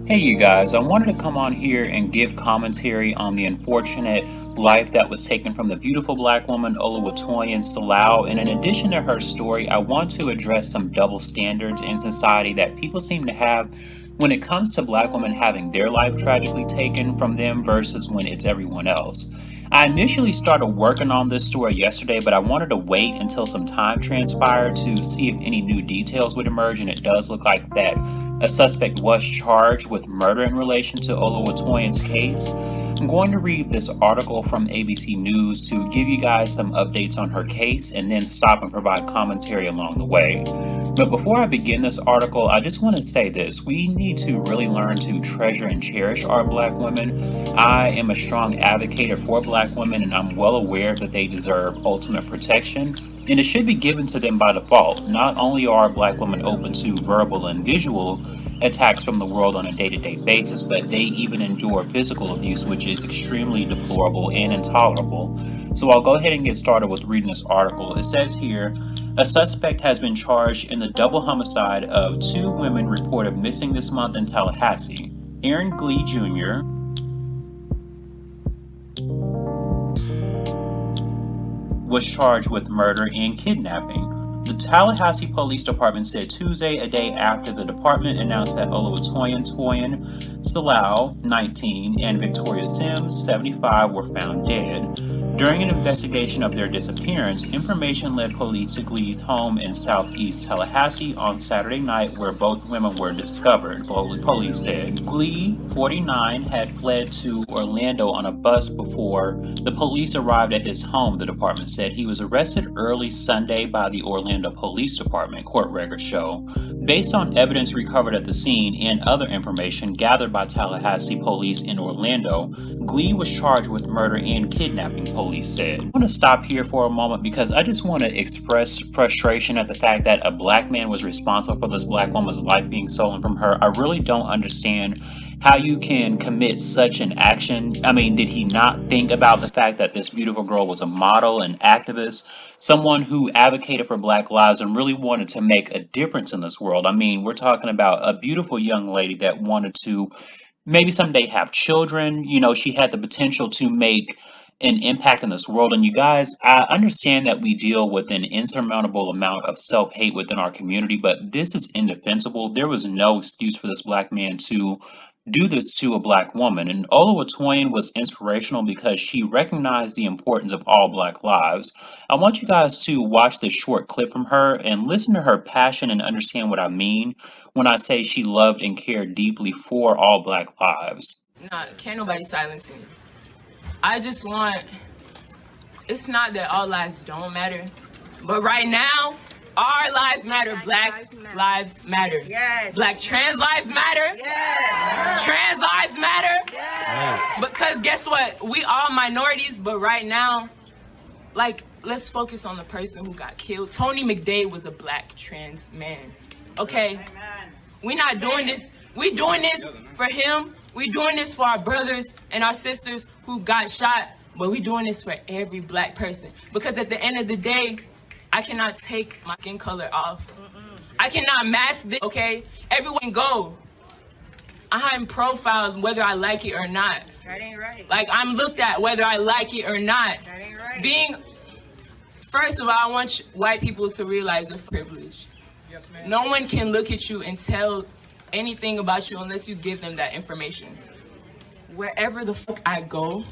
Hey, you guys, I wanted to come on here and give commentary on the unfortunate life that was taken from the beautiful black woman Oluwatoyin Salau. And in addition to her story, I want to address some double standards in society that people seem to have when it comes to black women having their life tragically taken from them versus when it's everyone else. I initially started working on this story yesterday, but I wanted to wait until some time transpired to see if any new details would emerge, and it does look like that a suspect was charged with murder in relation to Oluwatoyin's case. I'm going to read this article from ABC News to give you guys some updates on her case and then stop and provide commentary along the way. But before I begin this article, I just want to say this. We need to really learn to treasure and cherish our black women. I am a strong advocate for black women, and I'm well aware that they deserve ultimate protection. And it should be given to them by default. Not only are black women open to verbal and visual attacks from the world on a day to day basis, but they even endure physical abuse, which is extremely deplorable and intolerable. So I'll go ahead and get started with reading this article. It says here a suspect has been charged in the double homicide of two women reported missing this month in Tallahassee. Aaron Glee Jr. was charged with murder and kidnapping. The Tallahassee Police Department said Tuesday, a day after the department announced that Oluwatoyin Salau, 19, and Victoria Sims, 75, were found dead. During an investigation of their disappearance, information led police to Glee's home in southeast Tallahassee on Saturday night, where both women were discovered, police said. Glee, 49, had fled to Orlando on a bus before the police arrived at his home, the department said. He was arrested early Sunday by the Orlando Police Department, court records show. Based on evidence recovered at the scene and other information gathered by Tallahassee police in Orlando, Glee was charged with murder and kidnapping, police said. I want to stop here for a moment because I just want to express frustration at the fact that a black man was responsible for this black woman's life being stolen from her. I really don't understand how you can commit such an action. I mean, did he not think about the fact that this beautiful girl was a model, an activist, someone who advocated for black lives and really wanted to make a difference in this world? I mean, we're talking about a beautiful young lady that wanted to maybe someday have children. You know, she had the potential to make an impact in this world. And you guys, I understand that we deal with an insurmountable amount of self hate within our community, but this is indefensible. There was no excuse for this black man to do this to a black woman. And Oluwatoyin was inspirational because she recognized the importance of all black lives. I want you guys to watch this short clip from her and listen to her passion and understand what I mean when I say she loved and cared deeply for all black lives. Nah, can't nobody silence me. I just want, it's not that all lives don't matter, but right now, our lives matter. Black lives matter. Yes. Black trans lives matter. Yes. Trans lives matter. Yes. Because guess what? We all minorities, but right now, like, let's focus on the person who got killed. Tony McDade was a black trans man. Okay? We're not doing this. We doing this for him. We doing this for our brothers and our sisters who got shot, but we doing this for every black person. Because at the end of the day, I cannot take my skin color off. I cannot mask this, okay? Everyone go. I'm profiled whether I like it or not. That ain't right. Like, I'm looked at whether I like it or not. That ain't right. First of all, I want white people to realize the privilege. Yes, ma'am. No one can look at you and tell anything about you unless you give them that information. Wherever the fuck I go,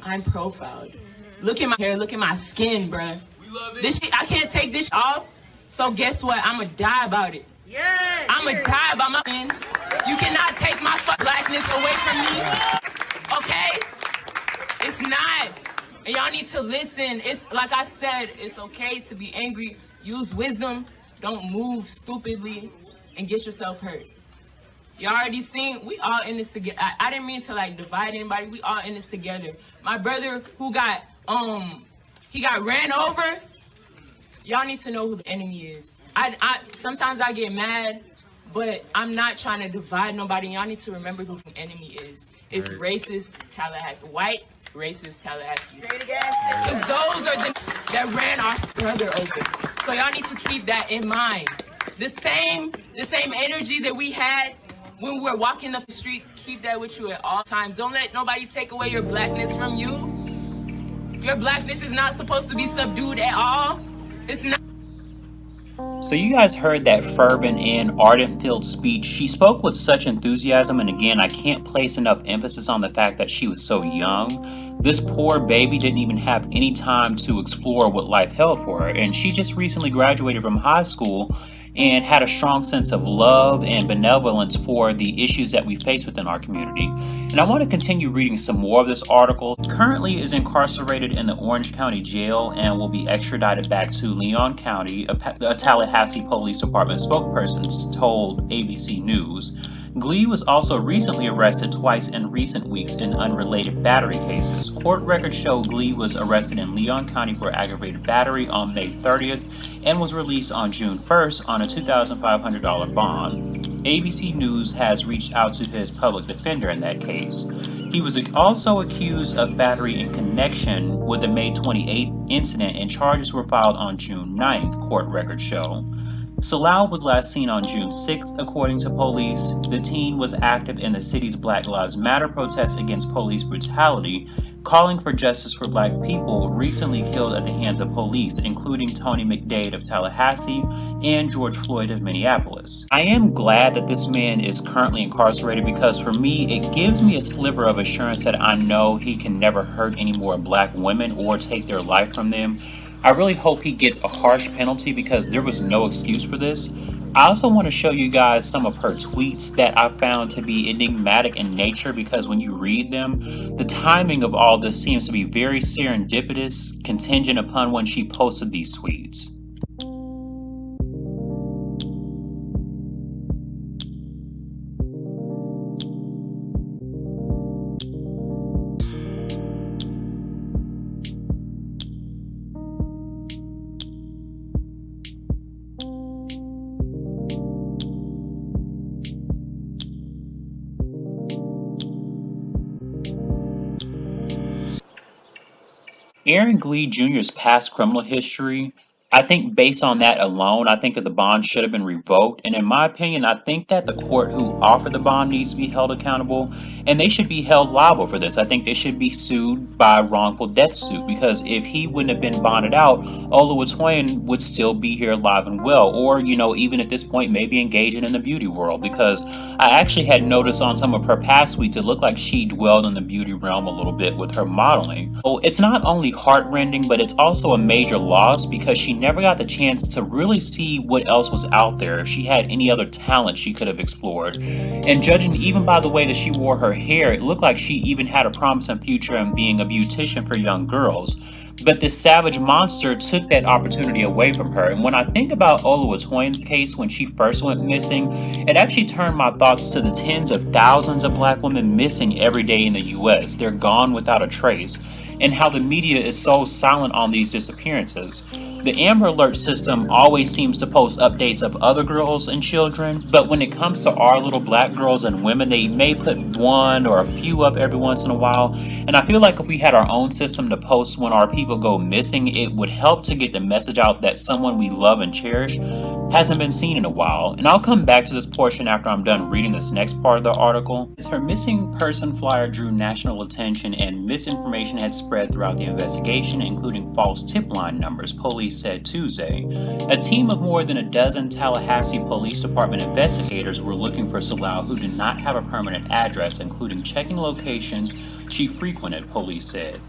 I'm profiled. Look at my hair, look at my skin, bruh. We love it. This shit, I can't take this off. So guess what? I'ma die about it. Yes. I'ma die about my skin. You cannot take my fuck blackness away from me. Okay? It's not. And y'all need to listen. It's like I said, it's okay to be angry. Use wisdom. Don't move stupidly and get yourself hurt. You already seen, we all in this together. I didn't mean to like divide anybody. We all in this together. My brother who got, he got ran over. Y'all need to know who the enemy is. Sometimes I get mad, but I'm not trying to divide nobody. Y'all need to remember who the enemy is. It's racist Tallahassee. White racist Tallahassee. Say it again. Because those are the that ran our brother over. So y'all need to keep that in mind. The same energy that we had when we're walking the streets, keep that with you at all times. Don't let nobody take away your blackness from you. Your blackness is not supposed to be subdued at all. It's not. So you guys heard that fervent and ardent-filled speech. She spoke with such enthusiasm, and again, I can't place enough emphasis on the fact that she was so young. This poor baby didn't even have any time to explore what life held for her, and she just recently graduated from high school and had a strong sense of love and benevolence for the issues that we face within our community. And I want to continue reading some more of this article. Currently is incarcerated in the Orange County Jail and will be extradited back to Leon County. A Tallahassee Police Department spokesperson told ABC News. Glee was also recently arrested twice in recent weeks in unrelated battery cases. Court records show Glee was arrested in Leon County for aggravated battery on May 30th and was released on June 1st on a $2,500 bond. ABC News has reached out to his public defender in that case. He was also accused of battery in connection with the May 28th incident, and charges were filed on June 9th, court records show. Salau was last seen on June 6th, according to police. The teen was active in the city's Black Lives Matter protests against police brutality, calling for justice for Black people recently killed at the hands of police, including Tony McDade of Tallahassee and George Floyd of Minneapolis. I am glad that this man is currently incarcerated because for me, it gives me a sliver of assurance that I know he can never hurt any more Black women or take their life from them. I really hope he gets a harsh penalty because there was no excuse for this. I also want to show you guys some of her tweets that I found to be enigmatic in nature, because when you read them, the timing of all this seems to be very serendipitous, contingent upon when she posted these tweets. Aaron Glee Jr.'s past criminal history, I think based on that alone, I think that the bond should have been revoked. And in my opinion, I think that the court who offered the bond needs to be held accountable, and they should be held liable for this. I think they should be sued by a wrongful death suit, because if he wouldn't have been bonded out, Oluwatoyin would still be here alive and well, or, even at this point, maybe engaging in the beauty world, because I actually had noticed on some of her past tweets, it looked like she dwelled in the beauty realm a little bit with her modeling. So it's not only heartrending, but it's also a major loss because she never got the chance to really see what else was out there, if she had any other talent she could have explored. And judging even by the way that she wore her hair, it looked like she even had a promising future in being a beautician for young girls. But this savage monster took that opportunity away from her. And when I think about Oluwatoyin's case when she first went missing, it actually turned my thoughts to the tens of thousands of Black women missing every day in the US. They're gone without a trace. And how the media is so silent on these disappearances. The Amber Alert system always seems to post updates of other girls and children, but when it comes to our little Black girls and women, they may put one or a few up every once in a while. And I feel like if we had our own system to post when our people go missing, it would help to get the message out that someone we love and cherish hasn't been seen in a while. And I'll come back to this portion after I'm done reading this next part of the article. Her missing person flyer drew national attention, and misinformation had spread throughout the investigation, including false tip line numbers, police said Tuesday. A team of more than a dozen Tallahassee Police Department investigators were looking for Salau, who did not have a permanent address, including checking locations she frequented, police said.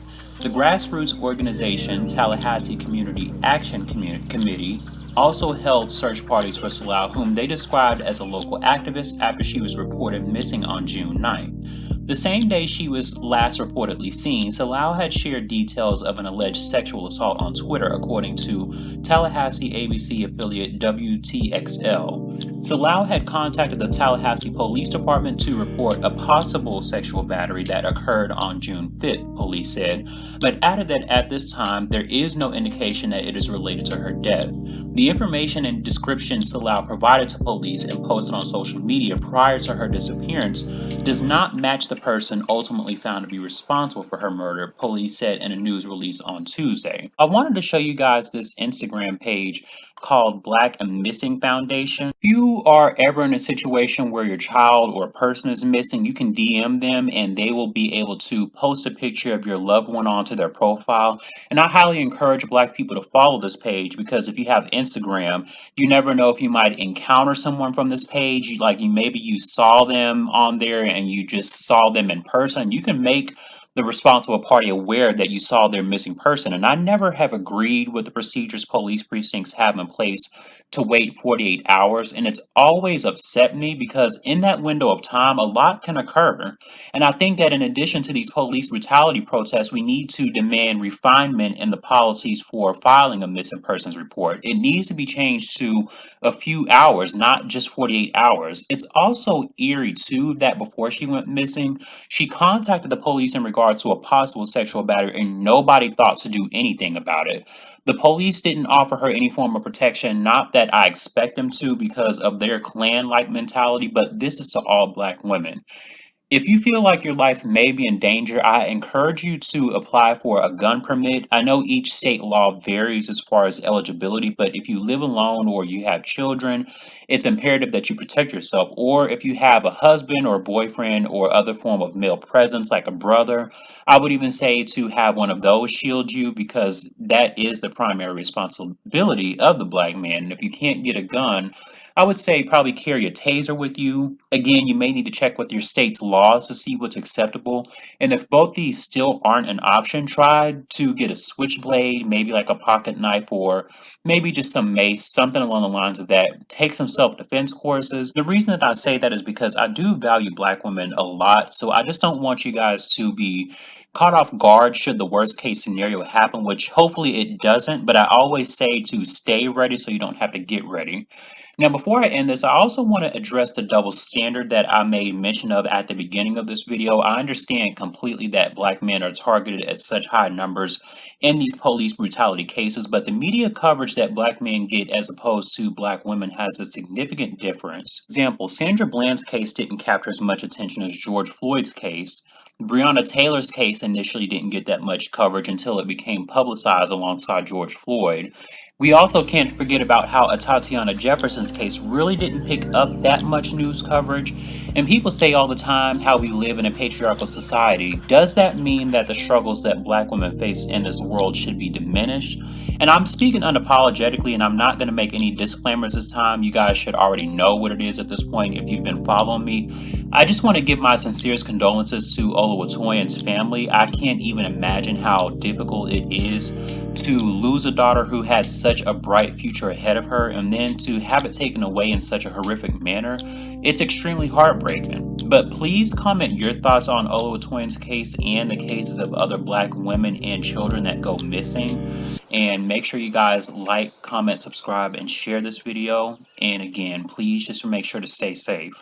The grassroots organization Tallahassee Community Action Committee also held search parties for Salau, whom they described as a local activist, after she was reported missing on June 9th. The same day she was last reportedly seen, Salau had shared details of an alleged sexual assault on Twitter, according to Tallahassee ABC affiliate WTXL. Salau had contacted the Tallahassee Police Department to report a possible sexual battery that occurred on June 5th, police said, but added that at this time there is no indication that it is related to her death. The information and description Salau provided to police and posted on social media prior to her disappearance does not match the person ultimately found to be responsible for her murder, police said in a news release on Tuesday. I wanted to show you guys this Instagram page called Black and Missing Foundation. If you are ever in a situation where your child or person is missing, you can DM them and they will be able to post a picture of your loved one onto their profile. And I highly encourage Black people to follow this page, because if you have Instagram, you never know if you might encounter someone from this page. Maybe you saw them on there and you just saw them in person. You can make the responsible party aware that you saw their missing person. And I never have agreed with the procedures police precincts have in place to wait 48 hours. And it's always upset me, because in that window of time, a lot can occur. And I think that in addition to these police brutality protests, we need to demand refinement in the policies for filing a missing persons report. It needs to be changed to a few hours, not just 48 hours. It's also eerie, too, that before she went missing, she contacted the police in regard to a possible sexual battery, and nobody thought to do anything about it. The police didn't offer her any form of protection, not that I expect them to because of their clan like mentality, but this is to all Black women. If you feel like your life may be in danger, I encourage you to apply for a gun permit. I know each state law varies as far as eligibility, but if you live alone or you have children, it's imperative that you protect yourself. Or if you have a husband or boyfriend or other form of male presence, like a brother, I would even say to have one of those shield you, because that is the primary responsibility of the Black man. And if you can't get a gun, I would say probably carry a taser with you. Again, you may need to check with your state's laws to see what's acceptable. And if both these still aren't an option, try to get a switchblade, maybe like a pocket knife, or maybe just some mace, something along the lines of that. Take some self-defense courses. The reason that I say that is because I do value Black women a lot. So I just don't want you guys to be caught off guard should the worst case scenario happen, which hopefully it doesn't. But I always say to stay ready so you don't have to get ready. Now, before I end this, I also want to address the double standard that I made mention of at the beginning of this video. I understand completely that Black men are targeted at such high numbers in these police brutality cases, but the media coverage that Black men get as opposed to Black women has a significant difference. For example, Sandra Bland's case didn't capture as much attention as George Floyd's case. Breonna Taylor's case initially didn't get that much coverage until it became publicized alongside George Floyd. We also can't forget about how Atatiana Jefferson's case really didn't pick up that much news coverage. And people say all the time how we live in a patriarchal society. Does that mean that the struggles that Black women face in this world should be diminished? And I'm speaking unapologetically, and I'm not going to make any disclaimers this time. You guys should already know what it is at this point if you've been following me. I just want to give my sincerest condolences to Oluwatoyin's family. I can't even imagine how difficult it is to lose a daughter who had such a bright future ahead of her, and then to have it taken away in such a horrific manner. It's extremely heartbreaking. But please comment your thoughts on Oluwatoyin's case and the cases of other Black women and children that go missing. And make sure you guys like, comment, subscribe, and share this video. And again, please just make sure to stay safe.